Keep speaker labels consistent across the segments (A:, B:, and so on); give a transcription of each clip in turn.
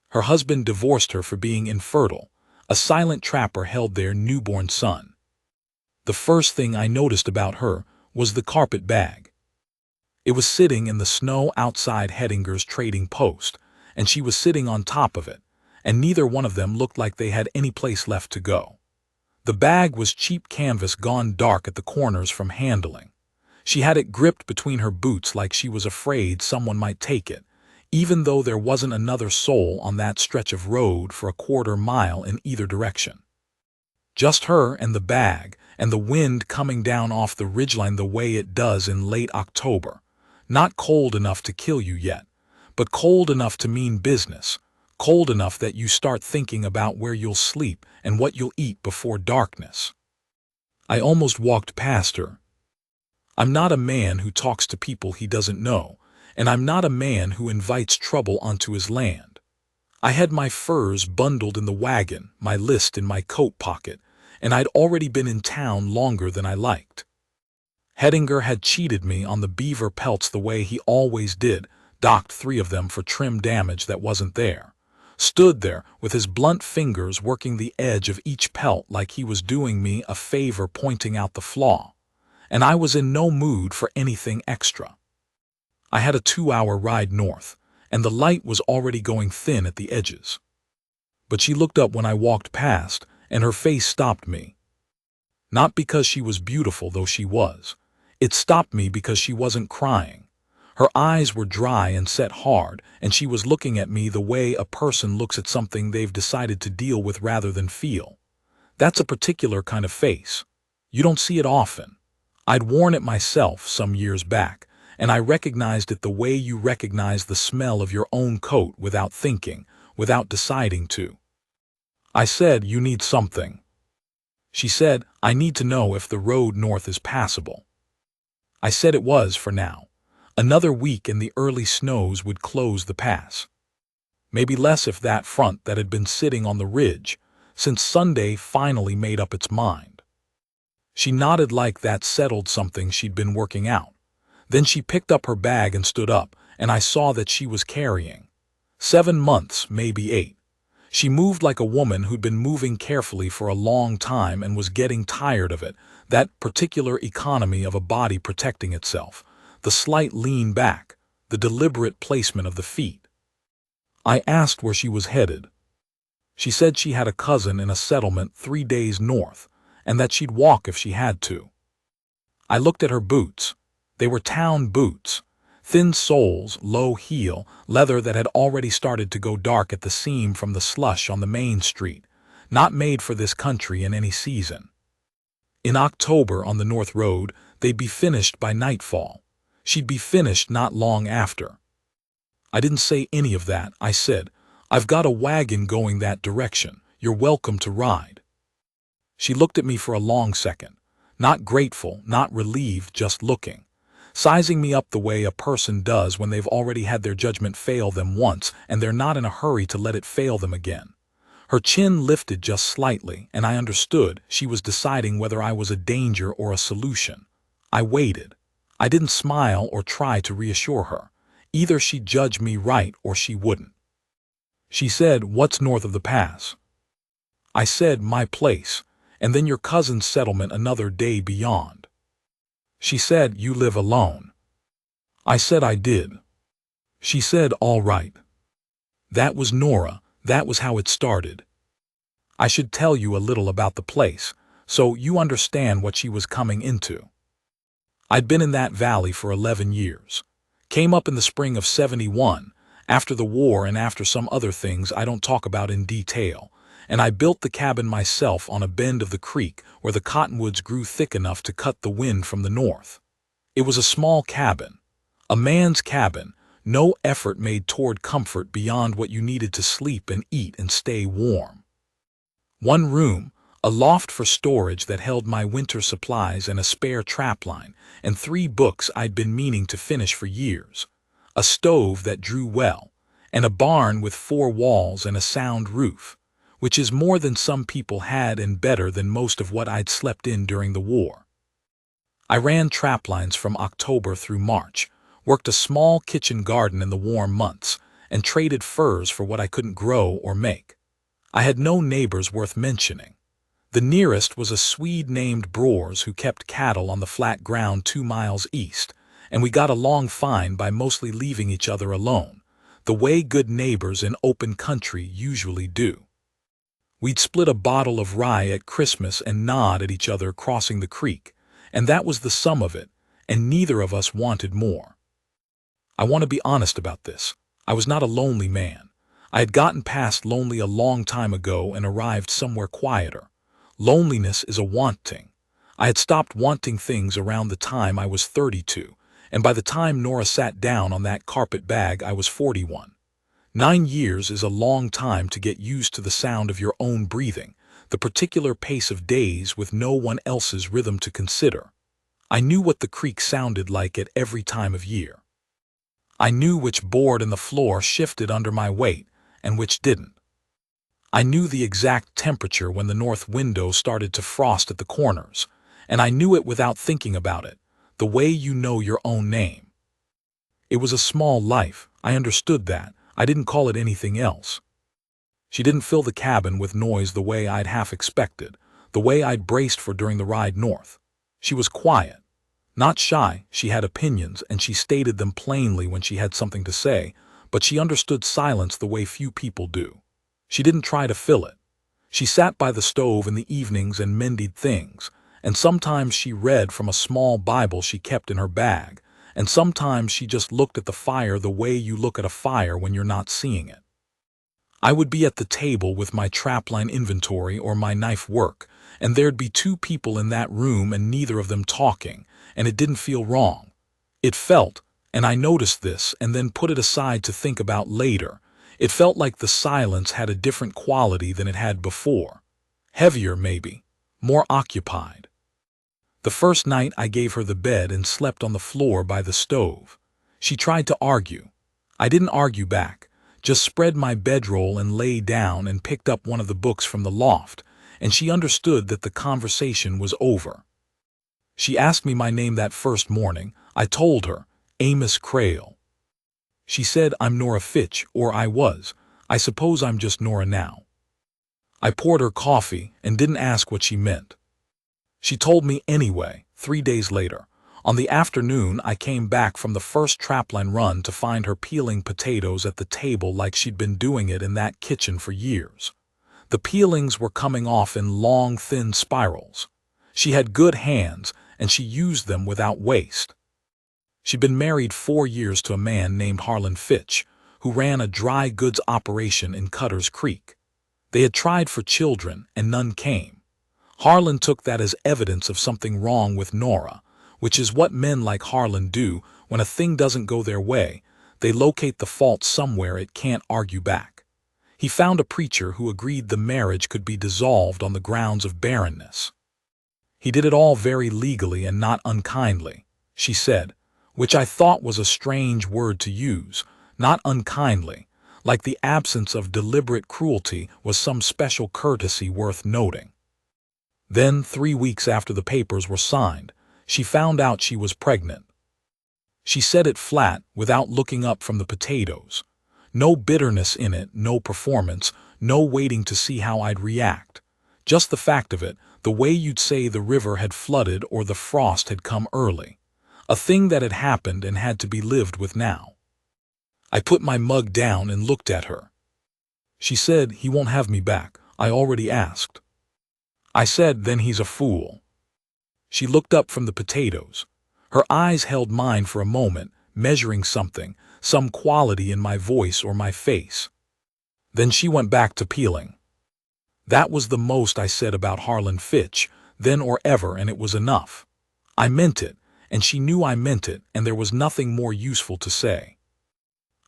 A: Her husband divorced her for being infertile. A silent trapper held their newborn son. The first thing I noticed about her was the carpet bag. It was sitting in the snow outside Hettinger's trading post, and she was sitting on top of it, and neither one of them looked like they had any place left to go. The bag was cheap canvas gone dark at the corners from handling. She had it gripped between her boots like she was afraid someone might take it, even though there wasn't another soul on that stretch of road for a quarter-mile in either direction. Just her and the bag, and the wind coming down off the ridgeline the way it does in late October. Not cold enough to kill you yet, but cold enough to mean business, cold enough that you start thinking about where you'll sleep and what you'll eat before darkness. I almost walked past her. I'm not a man who talks to people he doesn't know, and I'm not a man who invites trouble onto his land. I had my furs bundled in the wagon, my list in my coat pocket, and I'd already been in town longer than I liked. Hettinger had cheated me on the beaver pelts the way he always did, docked 3 of them for trim damage that wasn't there, stood there with his blunt fingers working the edge of each pelt like he was doing me a favor pointing out the flaw, and I was in no mood for anything extra. I had a 2-hour ride north, and the light was already going thin at the edges. But she looked up when I walked past, and her face stopped me. Not because she was beautiful, though she was. It stopped me because she wasn't crying. Her eyes were dry and set hard, and she was looking at me the way a person looks at something they've decided to deal with rather than feel. That's a particular kind of face. You don't see it often. I'd worn it myself some years back, and I recognized it the way you recognize the smell of your own coat without thinking, without deciding to. I said, "You need something." She said, "I need to know if the road north is passable." I said it was for now. Another week and the early snows would close the pass. Maybe less if that front that had been sitting on the ridge since Sunday finally made up its mind. She nodded like that settled something she'd been working out. Then she picked up her bag and stood up, and I saw that she was carrying 7 months, maybe 8. She moved like a woman who'd been moving carefully for a long time and was getting tired of it, that particular economy of a body protecting itself, the slight lean back, the deliberate placement of the feet. I asked where she was headed. She said she had a cousin in a settlement 3 days north, and that she'd walk if she had to. I looked at her boots. They were town boots. Thin soles, low heel, leather that had already started to go dark at the seam from the slush on the main street, not made for this country in any season. In October on the North Road, they'd be finished by nightfall. She'd be finished not long after. I didn't say any of that. I said, "I've got a wagon going that direction. You're welcome to ride." She looked at me for a long second, not grateful, not relieved, just looking, sizing me up the way a person does when they've already had their judgment fail them once and they're not in a hurry to let it fail them again. Her chin lifted just slightly, and I understood she was deciding whether I was a danger or a solution. I waited. I didn't smile or try to reassure her. Either she'd judge me right or she wouldn't. She said, "What's north of the pass?" I said, "My place, and then your cousin's settlement another day beyond." She said, "You live alone." I said I did. She said, "All right." That was Nora. That was how it started. I should tell you a little about the place, so you understand what she was coming into. I'd been in that valley for 11 years. Came up in the spring of '71, after the war and after some other things I don't talk about in detail, and I built the cabin myself on a bend of the creek where the cottonwoods grew thick enough to cut the wind from the north. It was a small cabin, a man's cabin, no effort made toward comfort beyond what you needed to sleep and eat and stay warm. 1 room, a loft for storage that held my winter supplies and a spare trapline, and 3 books I'd been meaning to finish for years, a stove that drew well, and a barn with 4 walls and a sound roof, which is more than some people had and better than most of what I'd slept in during the war. I ran traplines from October through March, worked a small kitchen garden in the warm months, and traded furs for what I couldn't grow or make. I had no neighbors worth mentioning. The nearest was a Swede named Brors who kept cattle on the flat ground 2 miles east, and we got along fine by mostly leaving each other alone, the way good neighbors in open country usually do. We'd split a bottle of rye at Christmas and nod at each other crossing the creek, and that was the sum of it, and neither of us wanted more. I want to be honest about this. I was not a lonely man. I had gotten past lonely a long time ago and arrived somewhere quieter. Loneliness is a wanting. I had stopped wanting things around the time I was 32, and by the time Nora sat down on that carpet bag I was 41. 9 years is a long time to get used to the sound of your own breathing, the particular pace of days with no one else's rhythm to consider. I knew what the creek sounded like at every time of year. I knew which board in the floor shifted under my weight and which didn't. I knew the exact temperature when the north window started to frost at the corners, and I knew it without thinking about it, the way you know your own name. It was a small life, I understood that. I didn't call it anything else. She didn't fill the cabin with noise the way I'd half expected, the way I'd braced for during the ride north. She was quiet. Not shy, she had opinions, and she stated them plainly when she had something to say, but she understood silence the way few people do. She didn't try to fill it. She sat by the stove in the evenings and mended things, and sometimes she read from a small Bible she kept in her bag, and sometimes she just looked at the fire the way you look at a fire when you're not seeing it. I would be at the table with my trapline inventory or my knife work, and there'd be 2 people in that room and neither of them talking, and it didn't feel wrong. It felt, and I noticed this and then put it aside to think about later, it felt like the silence had a different quality than it had before. Heavier, maybe. More occupied. The first night I gave her the bed and slept on the floor by the stove. She tried to argue. I didn't argue back, just spread my bedroll and lay down and picked up one of the books from the loft, and she understood that the conversation was over. She asked me my name that first morning. I told her, Amos Crail. She said, I'm Nora Fitch, or I was. I suppose I'm just Nora now. I poured her coffee and didn't ask what she meant. She told me anyway, 3 days later. On the afternoon, I came back from the first trapline run to find her peeling potatoes at the table like she'd been doing it in that kitchen for years. The peelings were coming off in long, thin spirals. She had good hands, and she used them without waste. She'd been married 4 years to a man named Harlan Fitch, who ran a dry goods operation in Cutter's Creek. They had tried for children, and none came. Harlan took that as evidence of something wrong with Nora, which is what men like Harlan do when a thing doesn't go their way. They locate the fault somewhere it can't argue back. He found a preacher who agreed the marriage could be dissolved on the grounds of barrenness. He did it all very legally and not unkindly, she said, which I thought was a strange word to use, not unkindly, like the absence of deliberate cruelty was some special courtesy worth noting. Then, 3 weeks after the papers were signed, she found out she was pregnant. She said it flat, without looking up from the potatoes. No bitterness in it, no performance, no waiting to see how I'd react. Just the fact of it, the way you'd say the river had flooded or the frost had come early. A thing that had happened and had to be lived with now. I put my mug down and looked at her. She said, he won't have me back. I already asked. I said, then he's a fool. She looked up from the potatoes. Her eyes held mine for a moment, measuring something, some quality in my voice or my face. Then she went back to peeling. That was the most I said about Harlan Fitch, then or ever, and it was enough. I meant it, and she knew I meant it, and there was nothing more useful to say.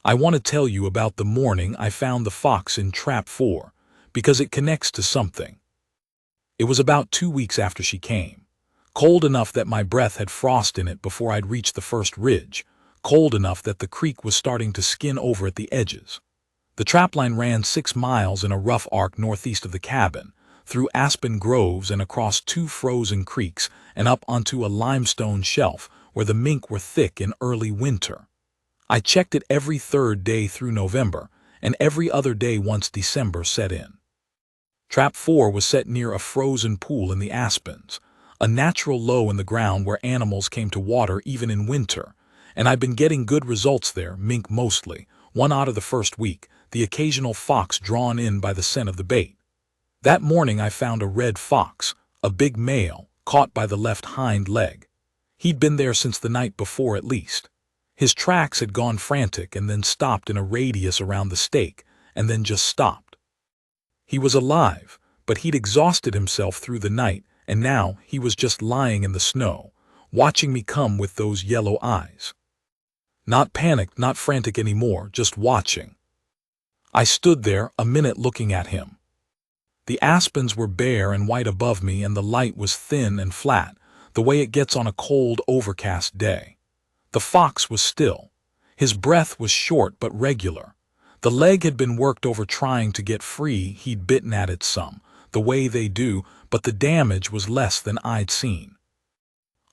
A: I want to tell you about the morning I found the fox in Trap 4, because it connects to something. It was about 2 weeks after she came. Cold enough that my breath had frost in it before I'd reached the first ridge, cold enough that the creek was starting to skin over at the edges. The trapline ran 6 miles in a rough arc northeast of the cabin, through aspen groves and across 2 frozen creeks and up onto a limestone shelf where the mink were thick in early winter. I checked it every third day through November, and every other day once December set in. Trap 4 was set near a frozen pool in the Aspens, a natural low in the ground where animals came to water even in winter, and I've been getting good results there, mink mostly, one out of the first week, the occasional fox drawn in by the scent of the bait. That morning I found a red fox, a big male, caught by the left hind leg. He'd been there since the night before at least. His tracks had gone frantic and then stopped in a radius around the stake, and then just stopped. He was alive, but he'd exhausted himself through the night, and now he was just lying in the snow, watching me come with those yellow eyes. Not panicked, not frantic anymore, just watching. I stood there a minute looking at him. The aspens were bare and white above me, and the light was thin and flat, the way it gets on a cold, overcast day. The fox was still. His breath was short but regular. The leg had been worked over trying to get free. He'd bitten at it some, the way they do, but the damage was less than I'd seen.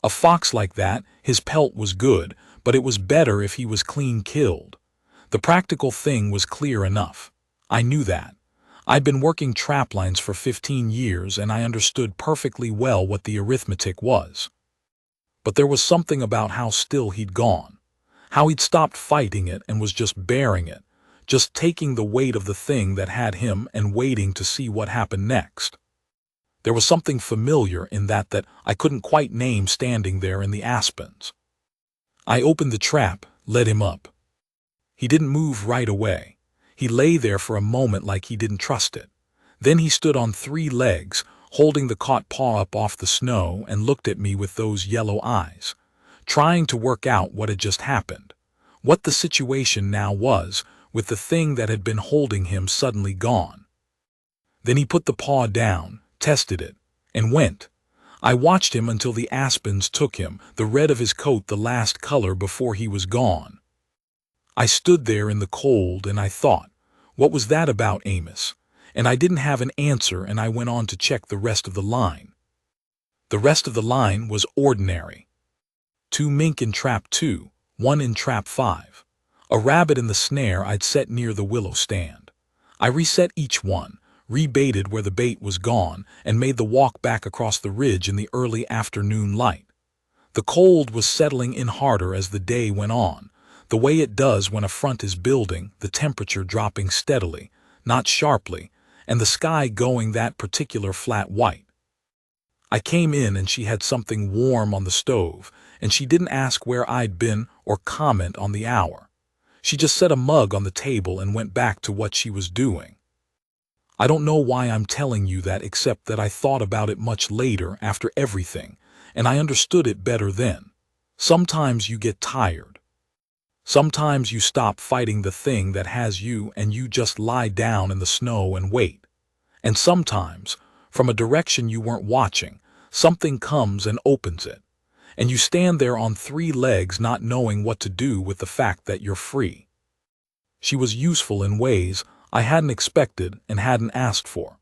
A: A fox like that, his pelt was good, but it was better if he was clean killed. The practical thing was clear enough. I knew that. I'd been working traplines for 15 years, and I understood perfectly well what the arithmetic was. But there was something about how still he'd gone, how he'd stopped fighting it and was just bearing it, just taking the weight of the thing that had him and waiting to see what happened next. There was something familiar in that I couldn't quite name standing there in the aspens. I opened the trap, let him up. He didn't move right away. He lay there for a moment like he didn't trust it. Then he stood on 3 legs, holding the caught paw up off the snow, and looked at me with those yellow eyes, trying to work out what had just happened, what the situation now was, with the thing that had been holding him suddenly gone. Then he put the paw down, tested it, and went. I watched him until the aspens took him, the red of his coat the last color before he was gone. I stood there in the cold and I thought, what was that about, Amos? And I didn't have an answer, and I went on to check the rest of the line. The rest of the line was ordinary. 2 mink in trap 2, 1 in trap 5. A rabbit in the snare I'd set near the willow stand. I reset each one, rebaited where the bait was gone, and made the walk back across the ridge in the early afternoon light. The cold was settling in harder as the day went on, the way it does when a front is building, the temperature dropping steadily, not sharply, and the sky going that particular flat white. I came in and she had something warm on the stove, and she didn't ask where I'd been or comment on the hour. She just set a mug on the table and went back to what she was doing. I don't know why I'm telling you that, except that I thought about it much later after everything, and I understood it better then. Sometimes you get tired. Sometimes you stop fighting the thing that has you and you just lie down in the snow and wait. And sometimes, from a direction you weren't watching, something comes and opens it. And you stand there on 3 legs not knowing what to do with the fact that you're free. She was useful in ways I hadn't expected and hadn't asked for.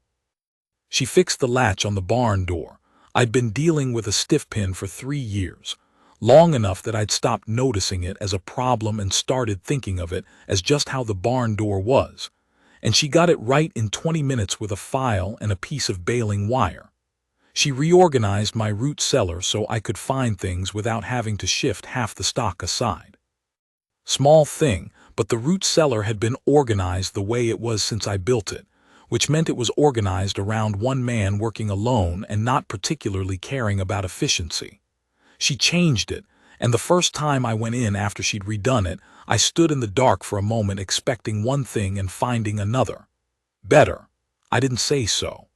A: She fixed the latch on the barn door. I'd been dealing with a stiff pin for 3 years, long enough that I'd stopped noticing it as a problem and started thinking of it as just how the barn door was. And she got it right in 20 minutes with a file and a piece of baling wire. She reorganized my root cellar so I could find things without having to shift half the stock aside. Small thing, but the root cellar had been organized the way it was since I built it, which meant it was organized around one man working alone and not particularly caring about efficiency. She changed it, and the first time I went in after she'd redone it, I stood in the dark for a moment expecting one thing and finding another. Better. I didn't say so.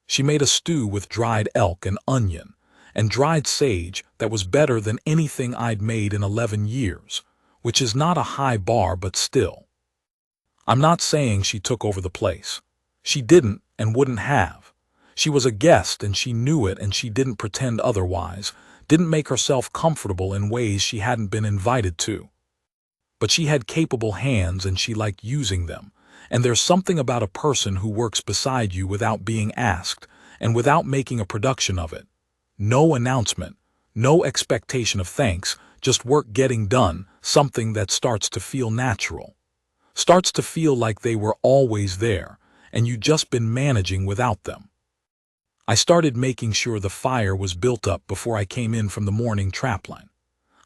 A: She made a stew with dried elk and onion, and dried sage that was better than anything I'd made in 11 years, which is not a high bar, but still. I'm not saying she took over the place. She didn't and wouldn't have. She was a guest and she knew it, and she didn't pretend otherwise, didn't make herself comfortable in ways she hadn't been invited to. But she had capable hands and she liked using them, and there's something about a person who works beside you without being asked and without making a production of it. No announcement, no expectation of thanks, just work getting done, something that starts to feel natural. Starts to feel like they were always there, and you'd just been managing without them. I started making sure the fire was built up before I came in from the morning trapline.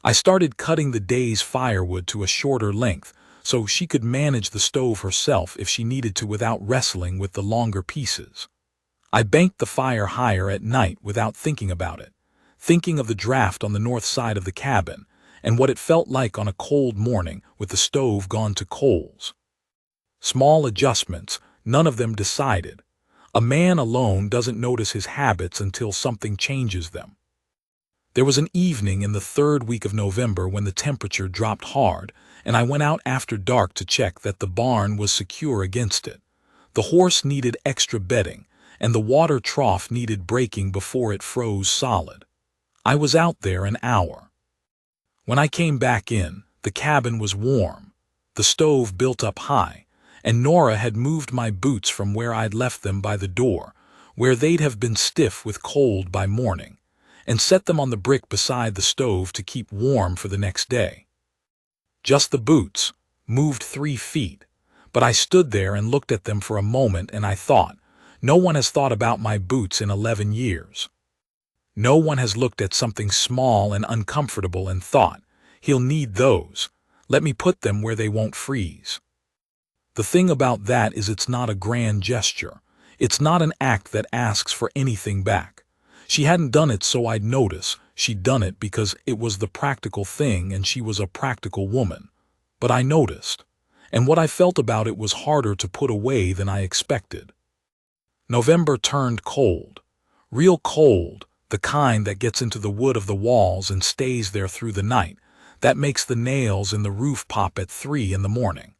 A: I started cutting the day's firewood to a shorter length so she could manage the stove herself if she needed to without wrestling with the longer pieces. I banked the fire higher at night without thinking about it, thinking of the draft on the north side of the cabin and what it felt like on a cold morning with the stove gone to coals. Small adjustments, none of them decided. A man alone doesn't notice his habits until something changes them. There was an evening in the third week of November when the temperature dropped hard, and I went out after dark to check that the barn was secure against it. The horse needed extra bedding, and the water trough needed breaking before it froze solid. I was out there an hour. When I came back in, the cabin was warm, the stove built up high, and Nora had moved my boots from where I'd left them by the door, where they'd have been stiff with cold by morning, and set them on the brick beside the stove to keep warm for the next day. Just the boots, moved 3 feet, but I stood there and looked at them for a moment and I thought, no one has thought about my boots in 11 years. No one has looked at something small and uncomfortable and thought, he'll need those, let me put them where they won't freeze. The thing about that is it's not a grand gesture. It's not an act that asks for anything back. She hadn't done it so I'd notice. She'd done it because it was the practical thing and she was a practical woman. But I noticed. And what I felt about it was harder to put away than I expected. November turned cold. Real cold, the kind that gets into the wood of the walls and stays there through the night, that makes the nails in the roof pop at 3 in the morning.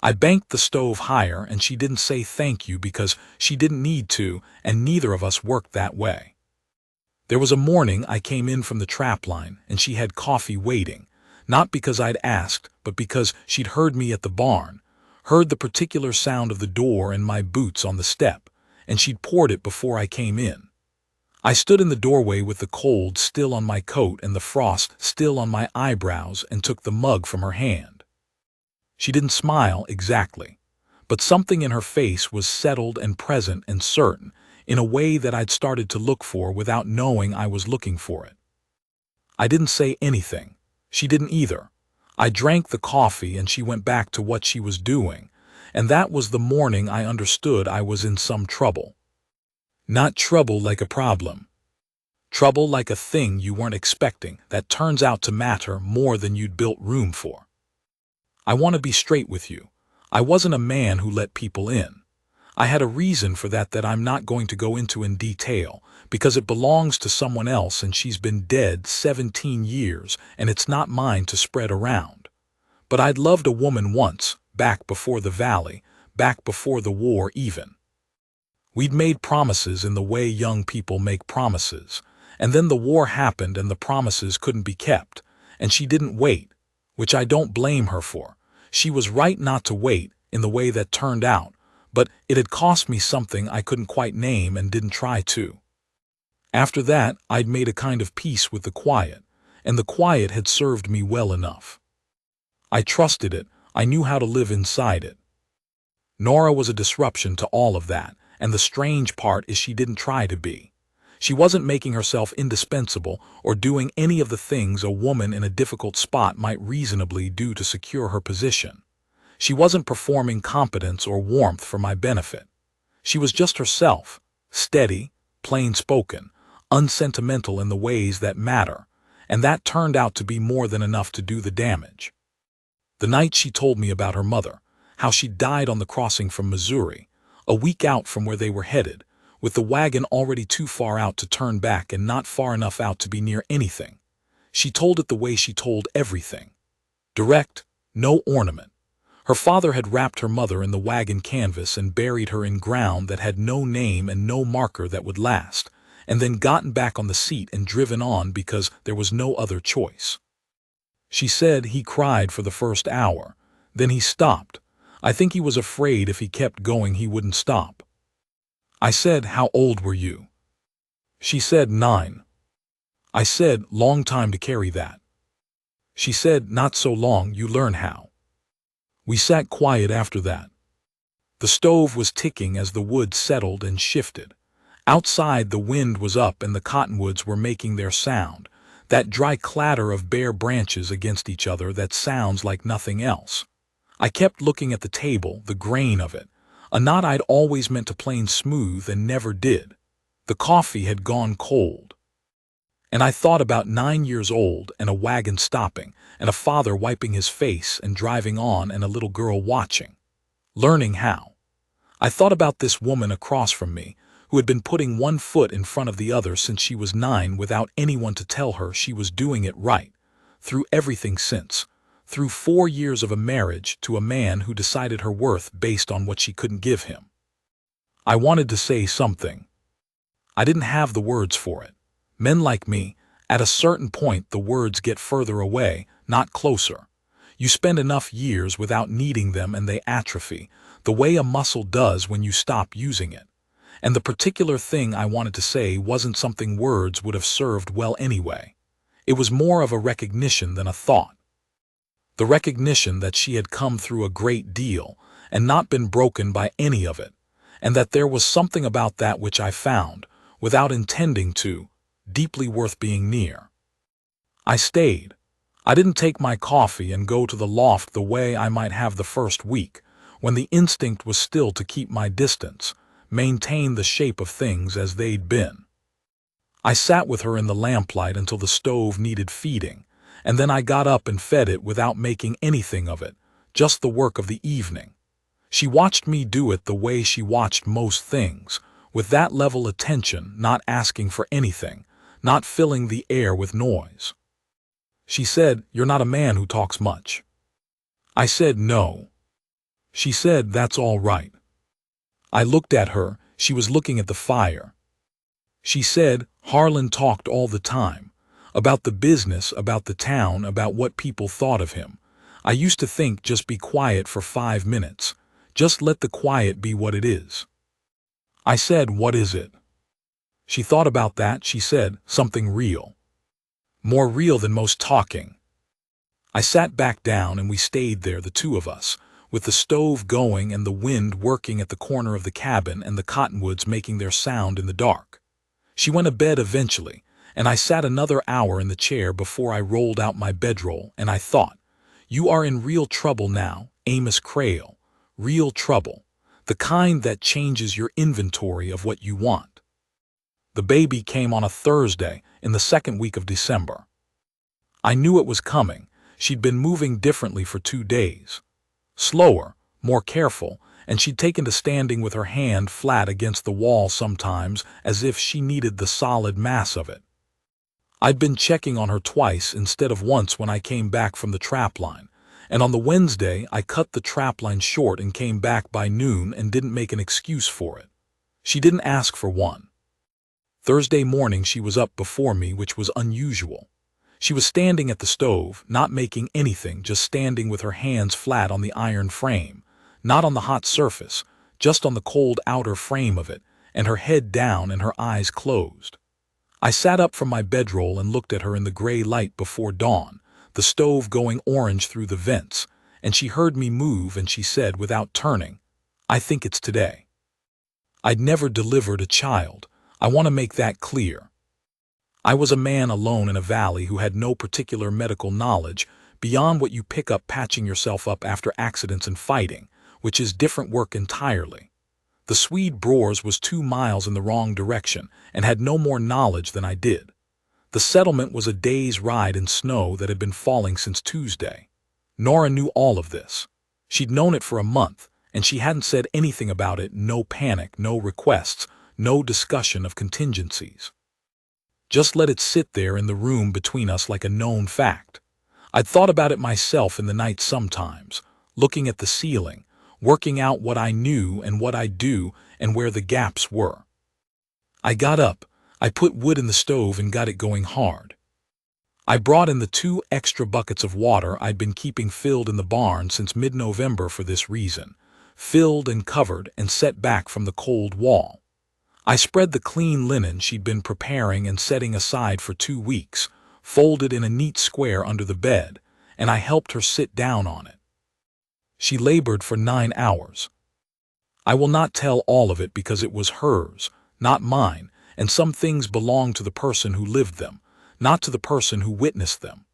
A: I banked the stove higher and she didn't say thank you because she didn't need to, and neither of us worked that way. There was a morning I came in from the trapline and she had coffee waiting, not because I'd asked, but because she'd heard me at the barn, heard the particular sound of the door and my boots on the step, and she'd poured it before I came in. I stood in the doorway with the cold still on my coat and the frost still on my eyebrows and took the mug from her hand. She didn't smile exactly, but something in her face was settled and present and certain, in a way that I'd started to look for without knowing I was looking for it. I didn't say anything. She didn't either. I drank the coffee and she went back to what she was doing, and that was the morning I understood I was in some trouble. Not trouble like a problem. Trouble like a thing you weren't expecting that turns out to matter more than you'd built room for. I want to be straight with you. I wasn't a man who let people in. I had a reason for that I'm not going to go into in detail, because it belongs to someone else and she's been dead 17 years and it's not mine to spread around. But I'd loved a woman once, back before the valley, back before the war even. We'd made promises in the way young people make promises, and then the war happened and the promises couldn't be kept, and she didn't wait, which I don't blame her for. She was right not to wait in the way that turned out, but it had cost me something I couldn't quite name and didn't try to. After that, I'd made a kind of peace with the quiet, and the quiet had served me well enough. I trusted it. I knew how to live inside it. Nora was a disruption to all of that, and the strange part is she didn't try to be. She wasn't making herself indispensable or doing any of the things a woman in a difficult spot might reasonably do to secure her position. She wasn't performing competence or warmth for my benefit. She was just herself, steady, plain-spoken, unsentimental in the ways that matter, and that turned out to be more than enough to do the damage. The night she told me about her mother, how she died on the crossing from Missouri, a week out from where they were headed, with the wagon already too far out to turn back and not far enough out to be near anything. She told it the way she told everything. Direct, no ornament. Her father had wrapped her mother in the wagon canvas and buried her in ground that had no name and no marker that would last, and then gotten back on the seat and driven on because there was no other choice. She said he cried for the first hour, then he stopped. I think he was afraid if he kept going he wouldn't stop. I said, "How old were you?" She said, 9. I said, "Long time to carry that." She said, "Not so long, you learn how." We sat quiet after that. The stove was ticking as the wood settled and shifted. Outside the wind was up and the cottonwoods were making their sound, that dry clatter of bare branches against each other that sounds like nothing else. I kept looking at the table, the grain of it, a knot I'd always meant to plane smooth and never did. The coffee had gone cold. And I thought about 9 years old and a wagon stopping and a father wiping his face and driving on and a little girl watching, learning how. I thought about this woman across from me who had been putting one foot in front of the other since she was 9 without anyone to tell her she was doing it right, through everything since, through 4 years of a marriage to a man who decided her worth based on what she couldn't give him. I wanted to say something. I didn't have the words for it. Men like me, at a certain point the words get further away, not closer. You spend enough years without needing them and they atrophy, the way a muscle does when you stop using it. And the particular thing I wanted to say wasn't something words would have served well anyway. It was more of a recognition than a thought. The recognition that she had come through a great deal and not been broken by any of it, and that there was something about that which I found, without intending to, deeply worth being near. I stayed. I didn't take my coffee and go to the loft the way I might have the first week, when the instinct was still to keep my distance, maintain the shape of things as they'd been. I sat with her in the lamplight until the stove needed feeding, and then I got up and fed it without making anything of it, just the work of the evening. She watched me do it the way she watched most things, with that level attention, not asking for anything, not filling the air with noise. She said, "You're not a man who talks much." I said, "No." She said, "That's all right." I looked at her. She was looking at the fire. She said, "Harlan talked all the time. About the business, about the town, about what people thought of him. I used to think just be quiet for 5 minutes. Just let the quiet be what it is." I said, "What is it?" She thought about that. She said, "Something real. More real than most talking." I sat back down and we stayed there, the two of us, with the stove going and the wind working at the corner of the cabin and the cottonwoods making their sound in the dark. She went to bed eventually, and I sat another hour in the chair before I rolled out my bedroll, and I thought, "You are in real trouble now, Amos Crail. Real trouble. The kind that changes your inventory of what you want." The baby came on a Thursday in the second week of December. I knew it was coming. She'd been moving differently for 2 days. Slower, more careful, and she'd taken to standing with her hand flat against the wall sometimes as if she needed the solid mass of it. I'd been checking on her twice instead of once when I came back from the trapline, and on the Wednesday I cut the trapline short and came back by noon and didn't make an excuse for it. She didn't ask for one. Thursday morning she was up before me, which was unusual. She was standing at the stove, not making anything, just standing with her hands flat on the iron frame, not on the hot surface, just on the cold outer frame of it, and her head down and her eyes closed. I sat up from my bedroll and looked at her in the gray light before dawn, the stove going orange through the vents, and she heard me move and she said without turning, "I think it's today." I'd never delivered a child. I want to make that clear. I was a man alone in a valley who had no particular medical knowledge beyond what you pick up patching yourself up after accidents and fighting, which is different work entirely. The Swede Brors was 2 miles in the wrong direction and had no more knowledge than I did. The settlement was a day's ride in snow that had been falling since Tuesday. Nora knew all of this. She'd known it for a month, and she hadn't said anything about it. No panic, no requests, no discussion of contingencies. Just let it sit there in the room between us like a known fact. I'd thought about it myself in the night sometimes, looking at the ceiling, working out what I knew and what I'd do and where the gaps were. I got up, I put wood in the stove and got it going hard. I brought in the 2 extra buckets of water I'd been keeping filled in the barn since mid-November for this reason, filled and covered and set back from the cold wall. I spread the clean linen she'd been preparing and setting aside for 2 weeks, folded in a neat square under the bed, and I helped her sit down on it. She labored for 9 hours. I will not tell all of it because it was hers, not mine, and some things belong to the person who lived them, not to the person who witnessed them.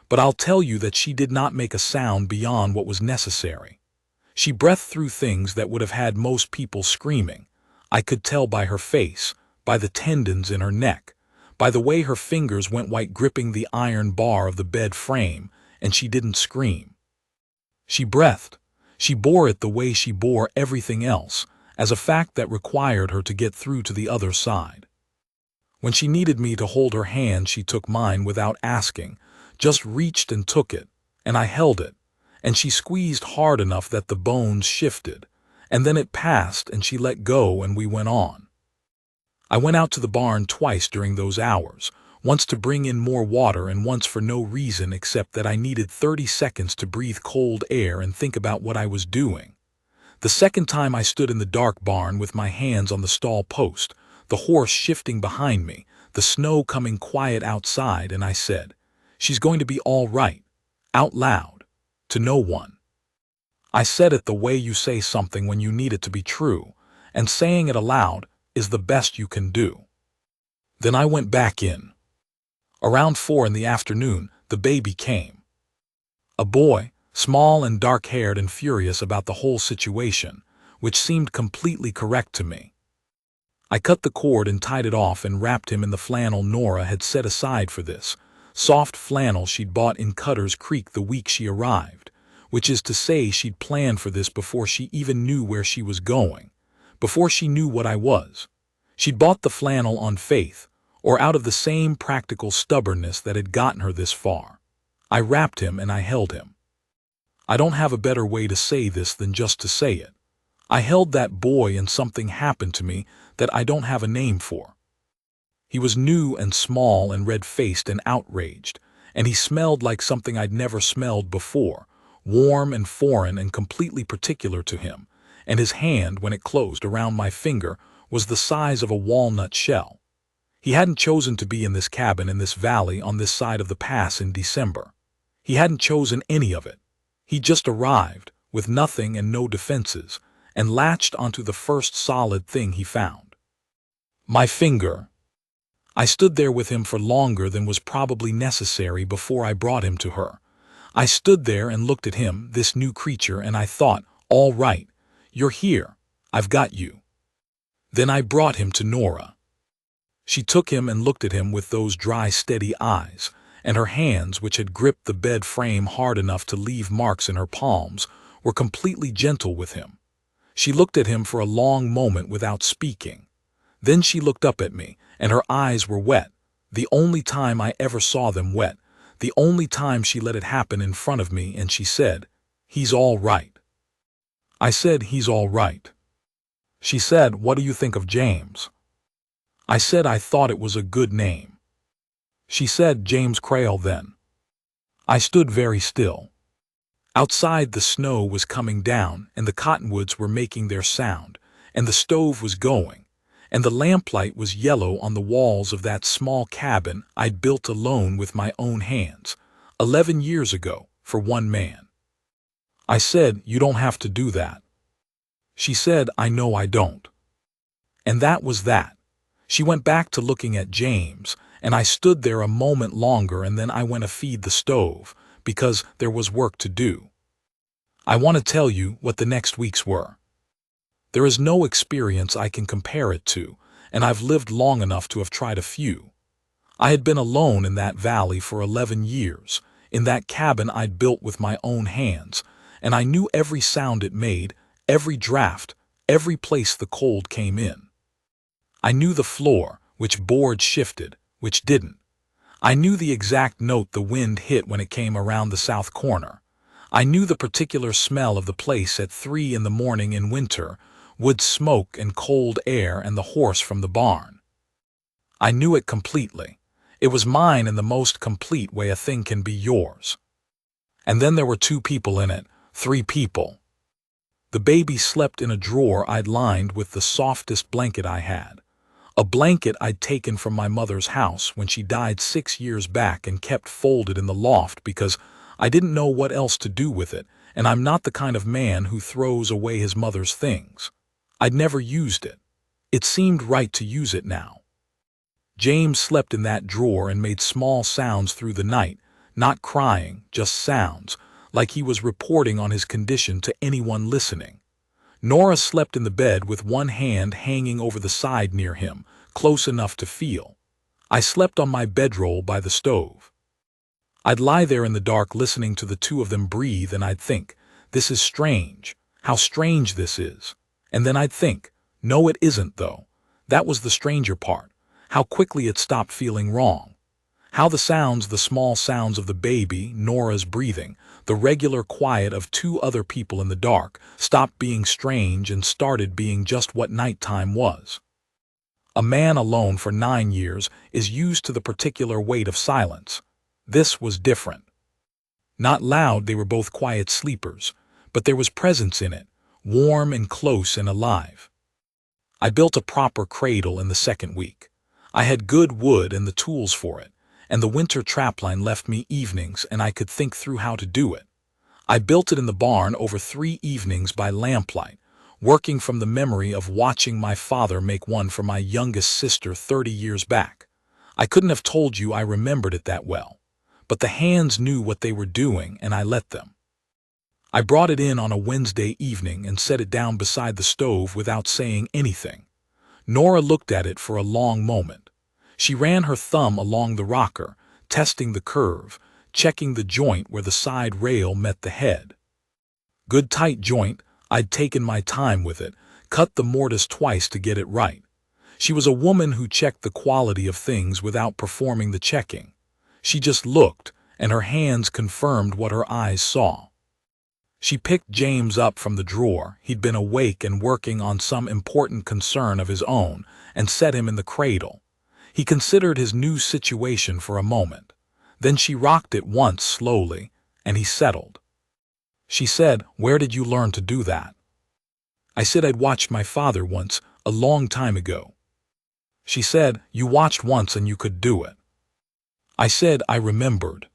A: But I'll tell you that she did not make a sound beyond what was necessary. She breathed through things that would have had most people screaming. I could tell by her face, by the tendons in her neck, by the way her fingers went white gripping the iron bar of the bed frame, and she didn't scream. She breathed. She bore it the way she bore everything else, as a fact that required her to get through to the other side. When she needed me to hold her hand, she took mine without asking, just reached and took it, and I held it, and she squeezed hard enough that the bones shifted, and then it passed and she let go and we went on. I went out to the barn twice during those hours, once to bring in more water and once for no reason except that I needed 30 seconds to breathe cold air and think about what I was doing. The second time I stood in the dark barn with my hands on the stall post, the horse shifting behind me, the snow coming quiet outside, and I said, "She's going to be all right," out loud, to no one. I said it the way you say something when you need it to be true, and saying it aloud is the best you can do. Then I went back in. Around 4 in the afternoon, the baby came. A boy, small and dark-haired and furious about the whole situation, which seemed completely correct to me. I cut the cord and tied it off and wrapped him in the flannel Nora had set aside for this, soft flannel she'd bought in Cutter's Creek the week she arrived, which is to say she'd planned for this before she even knew where she was going, before she knew what I was. She'd bought the flannel on faith, or out of the same practical stubbornness that had gotten her this far. I wrapped him and I held him. I don't have a better way to say this than just to say it. I held that boy and something happened to me that I don't have a name for. He was new and small and red-faced and outraged, and he smelled like something I'd never smelled before, warm and foreign and completely particular to him, and his hand, when it closed around my finger, was the size of a walnut shell. He hadn't chosen to be in this cabin in this valley on this side of the pass in December. He hadn't chosen any of it. He just arrived, with nothing and no defenses, and latched onto the first solid thing he found. My finger. I stood there with him for longer than was probably necessary before I brought him to her. I stood there and looked at him, this new creature, and I thought, all right, you're here, I've got you. Then I brought him to Nora. She took him and looked at him with those dry, steady eyes, and her hands, which had gripped the bed frame hard enough to leave marks in her palms, were completely gentle with him. She looked at him for a long moment without speaking. Then she looked up at me, and her eyes were wet, the only time I ever saw them wet, the only time she let it happen in front of me, and she said, "He's all right." I said, "He's all right." She said, "What do you think of James?" I said I thought it was a good name. She said, "James Crail then." I stood very still. Outside the snow was coming down, and the cottonwoods were making their sound, and the stove was going, and the lamplight was yellow on the walls of that small cabin I'd built alone with my own hands, 11 years ago, for one man. I said, "You don't have to do that." She said, "I know I don't." And that was that. She went back to looking at James, and I stood there a moment longer, and then I went to feed the stove, because there was work to do. I want to tell you what the next weeks were. There is no experience I can compare it to, and I've lived long enough to have tried a few. I had been alone in that valley for 11 years, in that cabin I'd built with my own hands, and I knew every sound it made, every draft, every place the cold came in. I knew the floor, which board shifted, which didn't. I knew the exact note the wind hit when it came around the south corner. I knew the particular smell of the place at 3 in the morning in winter, wood smoke and cold air and the horse from the barn. I knew it completely. It was mine in the most complete way a thing can be yours. And then there were 2 people in it, 3 people. The baby slept in a drawer I'd lined with the softest blanket I had. A blanket I'd taken from my mother's house when she died 6 years back and kept folded in the loft because I didn't know what else to do with it, and I'm not the kind of man who throws away his mother's things. I'd never used it. It seemed right to use it now. James slept in that drawer and made small sounds through the night, not crying, just sounds, like he was reporting on his condition to anyone listening. Nora slept in the bed with one hand hanging over the side near him, close enough to feel. I slept on my bedroll by the stove. I'd lie there in the dark listening to the two of them breathe, and I'd think, this is strange, how strange this is. And then I'd think, no it isn't though. That was the stranger part, how quickly it stopped feeling wrong. How the sounds, the small sounds of the baby, Nora's breathing, the regular quiet of two other people in the dark, stopped being strange and started being just what nighttime was. A man alone for 9 years is used to the particular weight of silence. This was different. Not loud, they were both quiet sleepers, but there was presence in it, warm and close and alive. I built a proper cradle in the second week. I had good wood and the tools for it, and the winter trapline left me evenings and I could think through how to do it. I built it in the barn over 3 evenings by lamplight, working from the memory of watching my father make one for my youngest sister 30 years back. I couldn't have told you I remembered it that well, but the hands knew what they were doing and I let them. I brought it in on a Wednesday evening and set it down beside the stove without saying anything. Nora looked at it for a long moment. She ran her thumb along the rocker, testing the curve, checking the joint where the side rail met the head. Good tight joint. I'd taken my time with it, cut the mortise twice to get it right. She was a woman who checked the quality of things without performing the checking. She just looked, and her hands confirmed what her eyes saw. She picked James up from the drawer. He'd been awake and working on some important concern of his own, and set him in the cradle. He considered his new situation for a moment. Then she rocked it once slowly, and he settled. She said, "Where did you learn to do that?" I said I'd watched my father once, a long time ago. She said, "You watched once and you could do it." I said I remembered.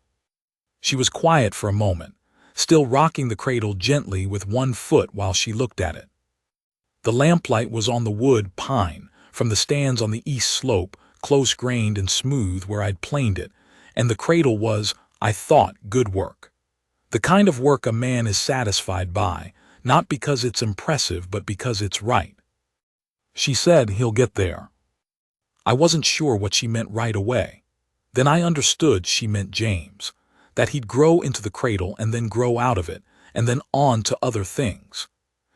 A: She was quiet for a moment, still rocking the cradle gently with one foot while she looked at it. The lamplight was on the wood pine, from the stands on the east slope, close-grained and smooth where I'd planed it, and the cradle was, I thought, good work. The kind of work a man is satisfied by, not because it's impressive but because it's right. She said, "He'll get there." I wasn't sure what she meant right away. Then I understood she meant James, that he'd grow into the cradle and then grow out of it, and then on to other things.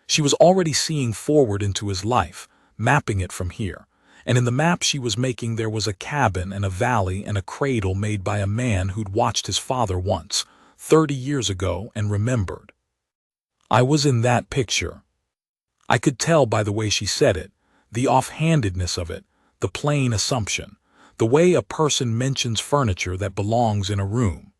A: She was already seeing forward into his life, mapping it from here, and in the map she was making there was a cabin and a valley and a cradle made by a man who'd watched his father once, 30 years ago, and remembered. I was in that picture. I could tell by the way she said it, the offhandedness of it, the plain assumption, the way a person mentions furniture that belongs in a room.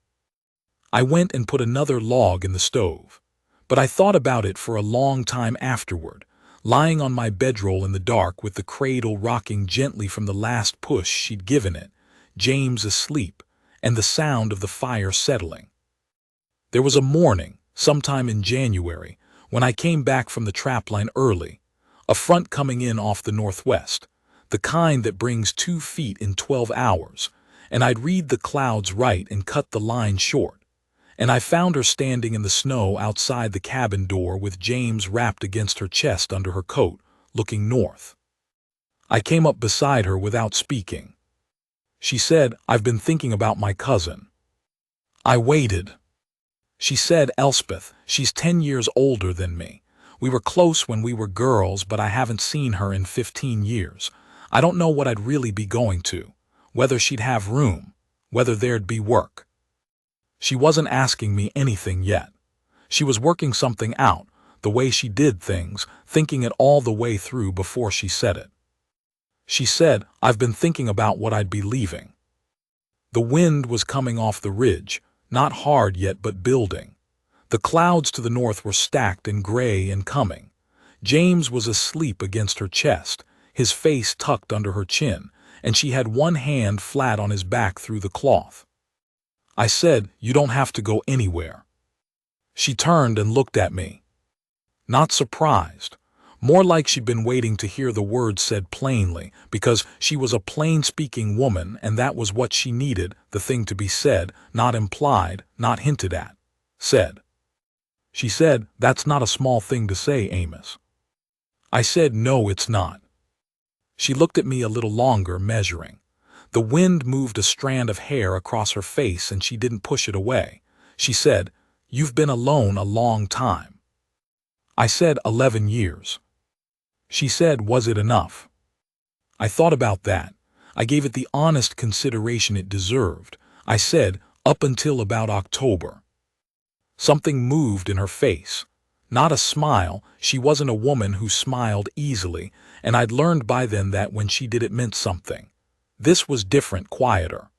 A: I went and put another log in the stove, but I thought about it for a long time afterward, lying on my bedroll in the dark with the cradle rocking gently from the last push she'd given it, James asleep, and the sound of the fire settling. There was a morning, sometime in January, when I came back from the trapline early, a front coming in off the northwest, the kind that brings 2 feet in 12 hours, and I'd read the clouds right and cut the line short, and I found her standing in the snow outside the cabin door with James wrapped against her chest under her coat, looking north. I came up beside her without speaking. She said, "I've been thinking about my cousin." I waited. She said, "Elspeth, she's 10 years older than me. We were close when we were girls, but I haven't seen her in 15 years. I don't know what I'd really be going to, whether she'd have room, whether there'd be work." She wasn't asking me anything yet. She was working something out, the way she did things, thinking it all the way through before she said it. She said, "I've been thinking about what I'd be leaving." The wind was coming off the ridge, not hard yet but building. The clouds to the north were stacked and gray and coming. James was asleep against her chest, his face tucked under her chin, and she had one hand flat on his back through the cloth. I said, "You don't have to go anywhere." She turned and looked at me. Not surprised. More like she'd been waiting to hear the words said plainly, because she was a plain-speaking woman and that was what she needed, the thing to be said, not implied, not hinted at. Said. She said, "That's not a small thing to say, Amos." I said, "No, it's not." She looked at me a little longer, measuring. The wind moved a strand of hair across her face and she didn't push it away. She said, "You've been alone a long time." I said, 11 years. She said, "Was it enough?" I thought about that. I gave it the honest consideration it deserved. I said, "Up until about October." Something moved in her face. Not a smile. She wasn't a woman who smiled easily, and I'd learned by then that when she did it meant something. This was different, quieter.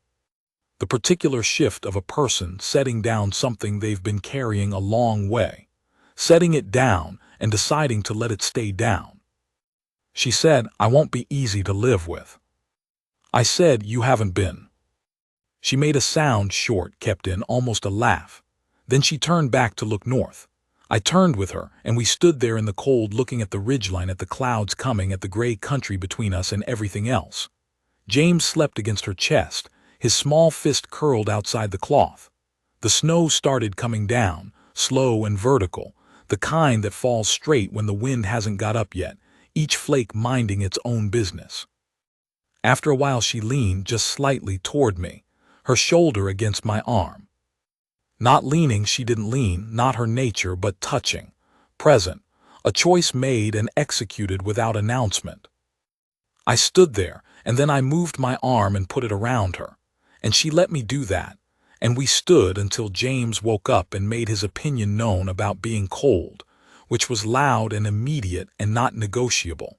A: The particular shift of a person setting down something they've been carrying a long way. Setting it down and deciding to let it stay down. She said, "I won't be easy to live with." I said, "You haven't been." She made a sound, short, kept in, almost a laugh. Then she turned back to look north. I turned with her, and we stood there in the cold looking at the ridgeline, at the clouds coming, at the gray country between us and everything else. James slept against her chest, his small fist curled outside the cloth. The snow started coming down, slow and vertical, the kind that falls straight when the wind hasn't got up yet, each flake minding its own business. After a while she leaned just slightly toward me, her shoulder against my arm. Not leaning, she didn't lean, not her nature, but touching, present, a choice made and executed without announcement. I stood there, and then I moved my arm and put it around her, and she let me do that, and we stood until James woke up and made his opinion known about being cold, which was loud and immediate and not negotiable.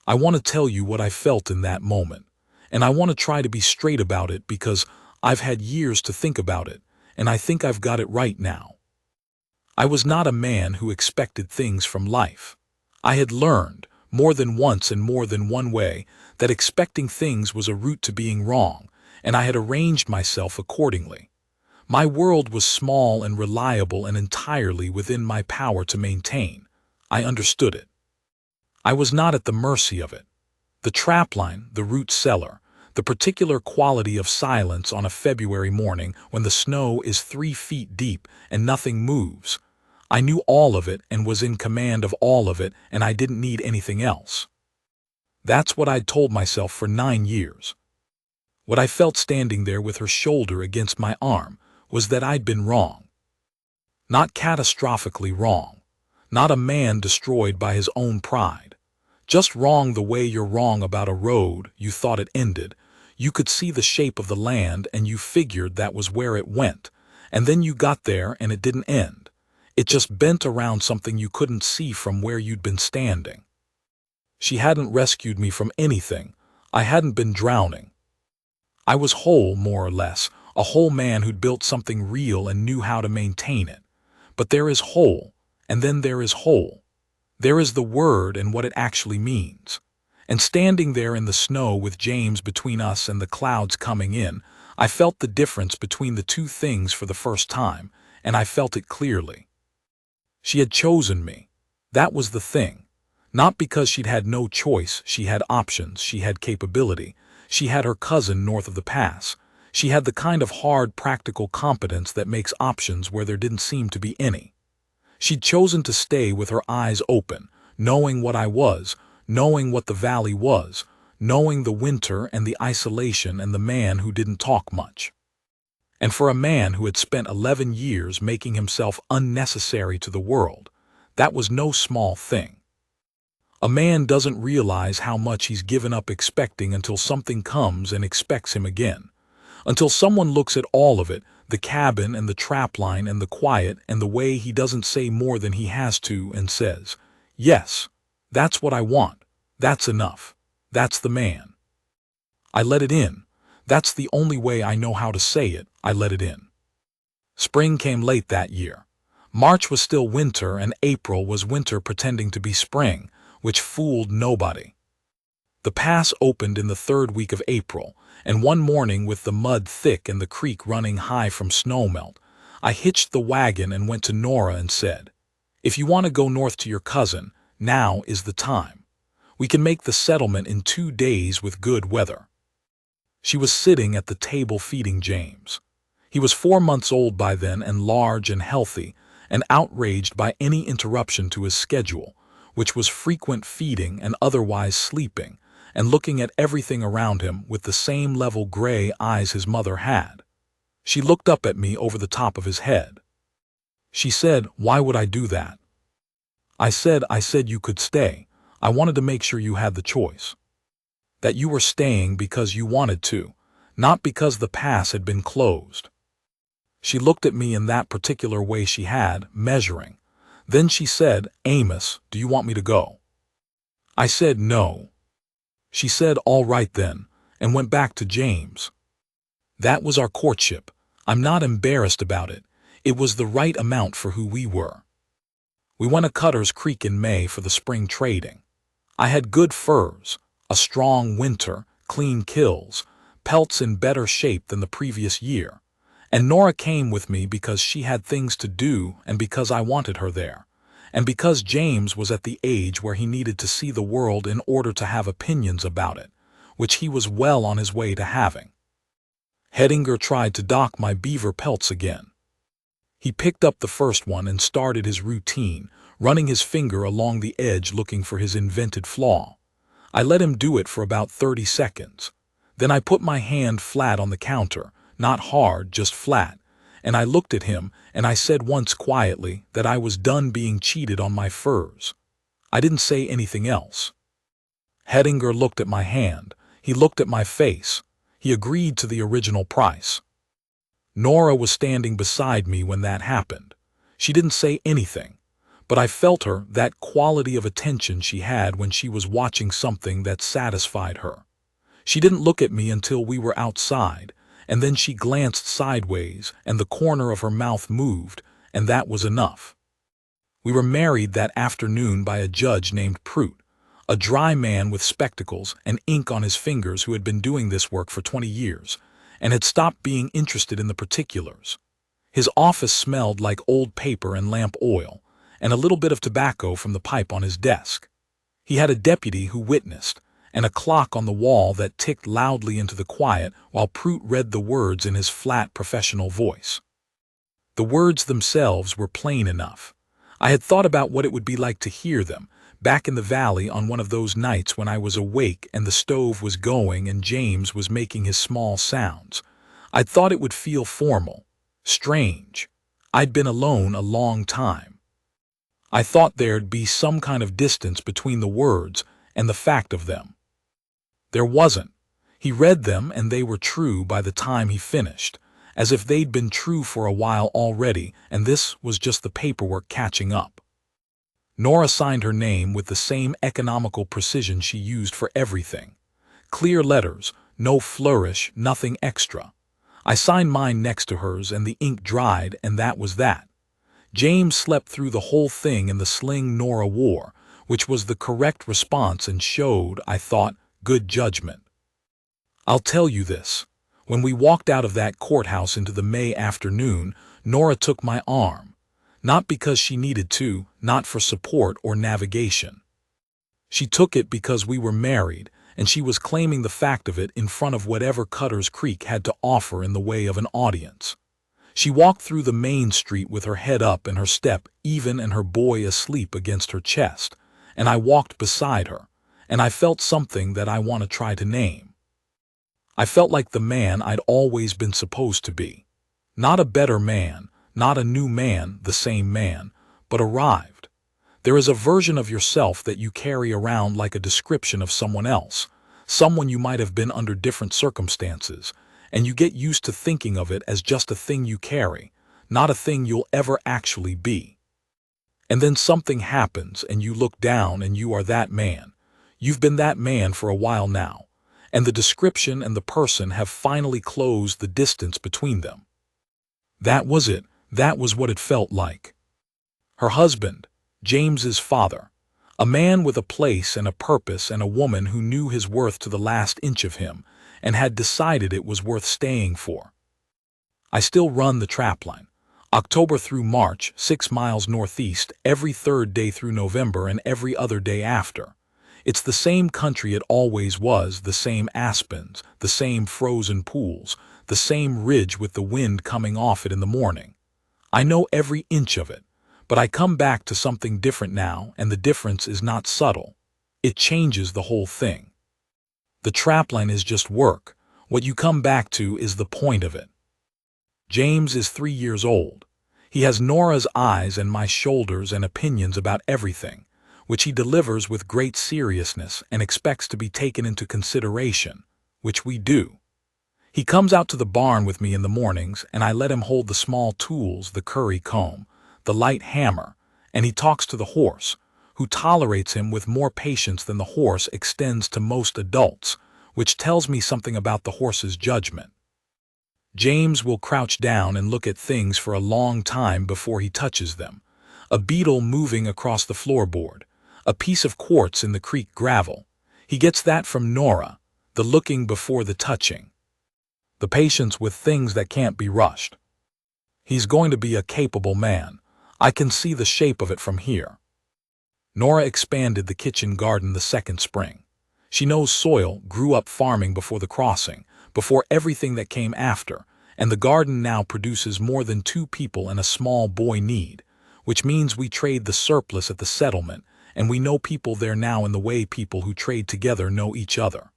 A: I want to tell you what I felt in that moment, and I want to try to be straight about it because I've had years to think about it, and I think I've got it right now. I was not a man who expected things from life. I had learned, more than once and more than one way, that expecting things was a route to being wrong, and I had arranged myself accordingly. My world was small and reliable and entirely within my power to maintain. I understood it. I was not at the mercy of it. The trapline, the root cellar, the particular quality of silence on a February morning when the snow is 3 feet deep and nothing moves. I knew all of it and was in command of all of it, and I didn't need anything else. That's what I'd told myself for 9 years. What I felt standing there with her shoulder against my arm was that I'd been wrong. Not catastrophically wrong. Not a man destroyed by his own pride. Just wrong the way you're wrong about a road. You thought it ended. You could see the shape of the land and you figured that was where it went. And then you got there and it didn't end. It just bent around something you couldn't see from where you'd been standing. She hadn't rescued me from anything. I hadn't been drowning. I was whole, more or less, a whole man who'd built something real and knew how to maintain it. But there is whole, and then there is whole. There is the word and what it actually means. And standing there in the snow with James between us and the clouds coming in, I felt the difference between the two things for the first time, and I felt it clearly. She had chosen me. That was the thing. Not because she'd had no choice, she had options, she had capability. She had her cousin north of the pass. She had the kind of hard, practical competence that makes options where there didn't seem to be any. She'd chosen to stay with her eyes open, knowing what I was, knowing what the valley was, knowing the winter and the isolation and the man who didn't talk much. And for a man who had spent 11 years making himself unnecessary to the world, that was no small thing. A man doesn't realize how much he's given up expecting until something comes and expects him again. Until someone looks at all of it, the cabin and the trapline and the quiet and the way he doesn't say more than he has to and says, "Yes, that's what I want. That's enough. That's the man." I let it in. That's the only way I know how to say it. I let it in. Spring came late that year. March was still winter and April was winter pretending to be spring, which fooled nobody. The pass opened in the 3rd week of April, and one morning with the mud thick and the creek running high from snowmelt, I hitched the wagon and went to Nora and said, "If you want to go north to your cousin, now is the time. We can make the settlement in 2 days with good weather." She was sitting at the table feeding James. He was 4 months old by then and large and healthy, and outraged by any interruption to his schedule, which was frequent feeding and otherwise sleeping, and looking at everything around him with the same level gray eyes his mother had. She looked up at me over the top of his head. She said, "Why would I do that?" I said you could stay. I wanted to make sure you had the choice. That you were staying because you wanted to, not because the pass had been closed. She looked at me in that particular way she had, measuring. Then she said, "Amos, do you want me to go?" I said no. She said, "All right then," and went back to James. That was our courtship. I'm not embarrassed about it. It was the right amount for who we were. We went to Cutter's Creek in May for the spring trading. I had good furs, a strong winter, clean kills, pelts in better shape than the previous year. And Nora came with me because she had things to do and because I wanted her there, and because James was at the age where he needed to see the world in order to have opinions about it, which he was well on his way to having. Hedinger tried to dock my beaver pelts again. He picked up the first one and started his routine, running his finger along the edge looking for his invented flaw. I let him do it for about 30 seconds. Then I put my hand flat on the counter, not hard, just flat, and I looked at him and I said once quietly that I was done being cheated on my furs. I didn't say anything else. Hedinger looked at my hand. He looked at my face. He agreed to the original price. Nora was standing beside me when that happened. She didn't say anything, but I felt her, that quality of attention she had when she was watching something that satisfied her. She didn't look at me until we were outside, and then she glanced sideways and the corner of her mouth moved, and that was enough. We were married that afternoon by a judge named Prout, a dry man with spectacles and ink on his fingers who had been doing this work for 20 years and had stopped being interested in the particulars. His office smelled like old paper and lamp oil, and a little bit of tobacco from the pipe on his desk. He had a deputy who witnessed, and a clock on the wall that ticked loudly into the quiet while Prout read the words in his flat professional voice. The words themselves were plain enough. I had thought about what it would be like to hear them, back in the valley on one of those nights when I was awake and the stove was going and James was making his small sounds. I'd thought it would feel formal, strange. I'd been alone a long time. I thought there'd be some kind of distance between the words and the fact of them. There wasn't. He read them and they were true by the time he finished, as if they'd been true for a while already, and this was just the paperwork catching up. Nora signed her name with the same economical precision she used for everything. Clear letters, no flourish, nothing extra. I signed mine next to hers and the ink dried, and that was that. James slept through the whole thing in the sling Nora wore, which was the correct response and showed, I thought, good judgment. I'll tell you this. When we walked out of that courthouse into the May afternoon, Nora took my arm. Not because she needed to, not for support or navigation. She took it because we were married, and she was claiming the fact of it in front of whatever Cutter's Creek had to offer in the way of an audience. She walked through the main street with her head up and her step even and her boy asleep against her chest, and I walked beside her, and I felt something that I want to try to name. I felt like the man I'd always been supposed to be. Not a better man, not a new man, the same man, but arrived. There is a version of yourself that you carry around like a description of someone else, someone you might have been under different circumstances, and you get used to thinking of it as just a thing you carry, not a thing you'll ever actually be. And then something happens and you look down and you are that man. You've been that man for a while now, and the description and the person have finally closed the distance between them. That was it. That was what it felt like. Her husband, James's father. A man with a place and a purpose, and a woman who knew his worth to the last inch of him and had decided it was worth staying for. I still run the trapline. October through March, 6 miles northeast, every third day through November and every other day after. It's the same country it always was, the same aspens, the same frozen pools, the same ridge with the wind coming off it in the morning. I know every inch of it, but I come back to something different now, and the difference is not subtle. It changes the whole thing. The trapline is just work. What you come back to is the point of it. James is 3 years old. He has Nora's eyes and my shoulders and opinions about everything, which he delivers with great seriousness and expects to be taken into consideration, which we do. He comes out to the barn with me in the mornings, and I let him hold the small tools, the curry comb, the light hammer, and he talks to the horse, who tolerates him with more patience than the horse extends to most adults, which tells me something about the horse's judgment. James will crouch down and look at things for a long time before he touches them. A beetle moving across the floorboard, a piece of quartz in the creek gravel. He gets that from Nora, the looking before the touching. The patience with things that can't be rushed. He's going to be a capable man. I can see the shape of it from here. Nora expanded the kitchen garden the second spring. She knows soil, grew up farming before the crossing, before everything that came after, and the garden now produces more than 2 people and a small boy need, which means we trade the surplus at the settlement, and we know people there now in the way people who trade together know each other.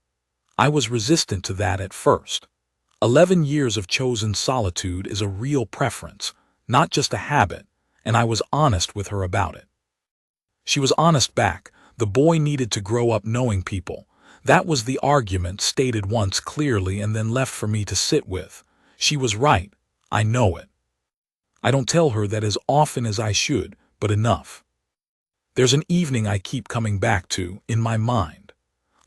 A: I was resistant to that at first. 11 years of chosen solitude is a real preference, not just a habit, and I was honest with her about it. She was honest back. The boy needed to grow up knowing people. That was the argument, stated once clearly and then left for me to sit with. She was right. I know it. I don't tell her that as often as I should, but enough. There's an evening I keep coming back to, in my mind.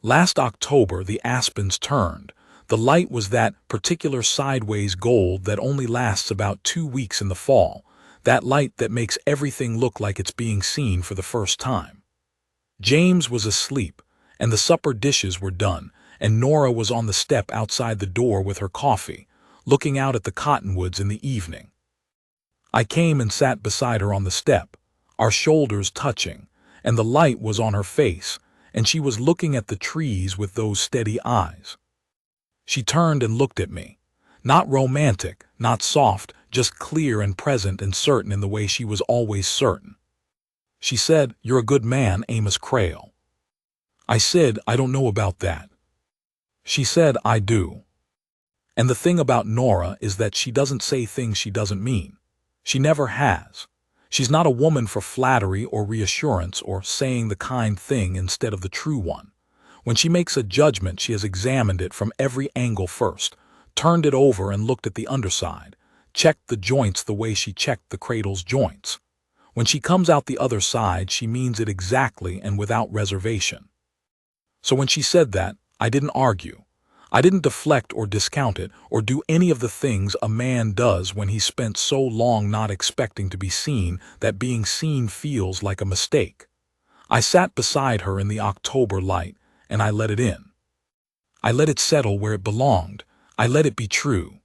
A: Last October the aspens turned. The light was that particular sideways gold that only lasts about 2 weeks in the fall, that light that makes everything look like it's being seen for the first time. James was asleep, and the supper dishes were done, and Nora was on the step outside the door with her coffee, looking out at the cottonwoods in the evening. I came and sat beside her on the step, our shoulders touching, and the light was on her face, and she was looking at the trees with those steady eyes. She turned and looked at me. Not romantic, not soft, just clear and present and certain in the way she was always certain. She said, "You're a good man, Amos Crail." I said, "I don't know about that." She said, "I do." And the thing about Nora is that she doesn't say things she doesn't mean. She never has. She's not a woman for flattery or reassurance or saying the kind thing instead of the true one. When she makes a judgment, she has examined it from every angle first, turned it over and looked at the underside, checked the joints the way she checked the cradle's joints. When she comes out the other side, she means it exactly and without reservation. So when she said that, I didn't argue. I didn't deflect or discount it or do any of the things a man does when he's spent so long not expecting to be seen that being seen feels like a mistake. I sat beside her in the October light, and I let it in. I let it settle where it belonged. I let it be true.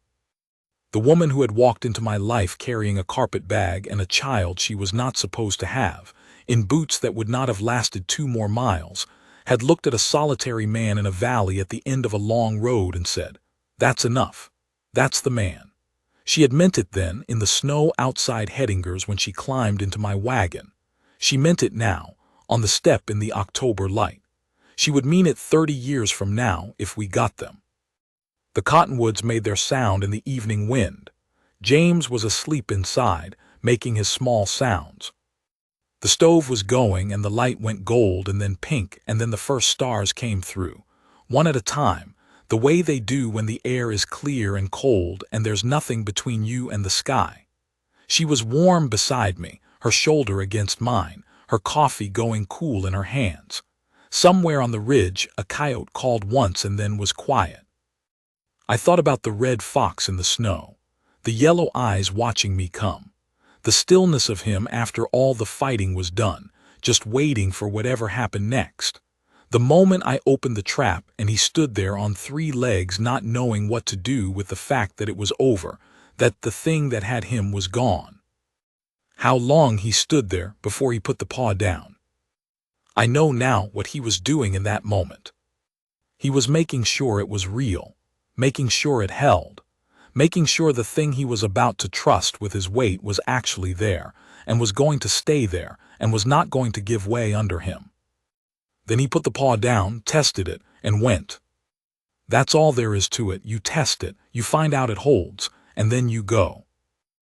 A: The woman who had walked into my life carrying a carpet bag and a child she was not supposed to have, in boots that would not have lasted 2 more miles, had looked at a solitary man in a valley at the end of a long road and said, "That's enough. That's the man." She had meant it then, in the snow outside Headinger's when she climbed into my wagon. She meant it now, on the step in the October light. She would mean it 30 years from now if we got them. The cottonwoods made their sound in the evening wind. James was asleep inside, making his small sounds. The stove was going and the light went gold and then pink and then the first stars came through, one at a time, the way they do when the air is clear and cold and there's nothing between you and the sky. She was warm beside me, her shoulder against mine, her coffee going cool in her hands. Somewhere on the ridge, a coyote called once and then was quiet. I thought about the red fox in the snow, the yellow eyes watching me come, the stillness of him after all the fighting was done, just waiting for whatever happened next. The moment I opened the trap and he stood there on 3 legs, not knowing what to do with the fact that it was over, that the thing that had him was gone. How long he stood there before he put the paw down. I know now what he was doing in that moment. He was making sure it was real, making sure it held, making sure the thing he was about to trust with his weight was actually there, and was going to stay there, and was not going to give way under him. Then he put the paw down, tested it, and went. That's all there is to it. You test it, you find out it holds, and then you go.